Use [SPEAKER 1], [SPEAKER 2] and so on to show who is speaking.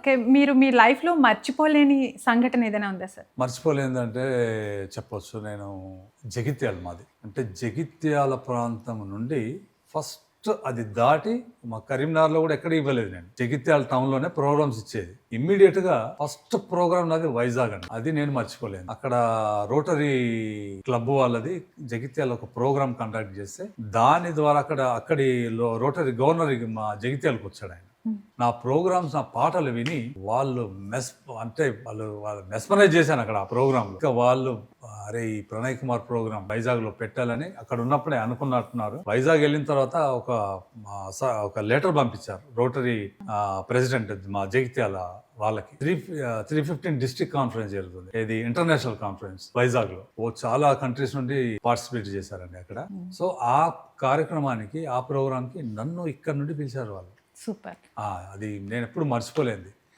[SPEAKER 1] Okay. మీరు మీ లైఫ్‌లో మర్చిపోలేని సంఘటన ఏదైనా ఉందా సార్?
[SPEAKER 2] మర్చిపోలేదంటే చెప్పొచ్చు. నేను జగిత్యాల మాది. అంటే జగిత్యాల ప్రాంతం నుండి ఫస్ట్ అది దాటి మా కరీంనగర్‌లో కూడా ఎక్కడ ఇవ్వలేదు నేను. జగిత్యాల టౌన్‌లోనే ప్రోగ్రామ్స్ ఇచ్చేది. ఇమ్మీడియేట్‌గా ఫస్ట్ ప్రోగ్రామ్ నాది వైజాగ్ అండి. అది నేను మర్చిపోలేను. అక్కడ రోటరీ క్లబ్ వాళ్ళది జగిత్యాల ఒక ప్రోగ్రామ్ కండక్ట్ చేస్తే దాని ద్వారా అక్కడి రోటరీ గవర్నర్ మా జగిత్యాలకు వచ్చాడు ఆయన. నా ప్రోగ్రామ్స్, నా పాటలు విని వాళ్ళు వాళ్ళు మెస్మరైజ్ చేశాను అక్కడ ఆ ప్రోగ్రామ్ లో. ఇంకా వాళ్ళు అరే ఈ ప్రణయ్ కుమార్ ప్రోగ్రామ్ వైజాగ్ లో పెట్టాలని అక్కడ ఉన్నప్పుడే అనుకున్నట్టున్నారు. వైజాగ్ వెళ్ళిన తర్వాత ఒక లెటర్ పంపించారు రోటరీ ప్రెసిడెంట్ మా జగిత్యాల వాళ్ళకి. 315 డిస్ట్రిక్ట్ కాన్ఫరెన్స్ జరుగుతుంది, ఇది ఇంటర్నేషనల్ కాన్ఫరెన్స్ వైజాగ్ లో. చాలా కంట్రీస్ నుండి పార్టిసిపేట్ చేశారండి అక్కడ. సో ఆ కార్యక్రమానికి, ఆ ప్రోగ్రామ్ కి నన్ను ఇక్కడ నుండి పిలిచారు వాళ్ళు.
[SPEAKER 1] సూపర్.
[SPEAKER 2] అది నేను ఎప్పుడు మర్చిపోలేంది.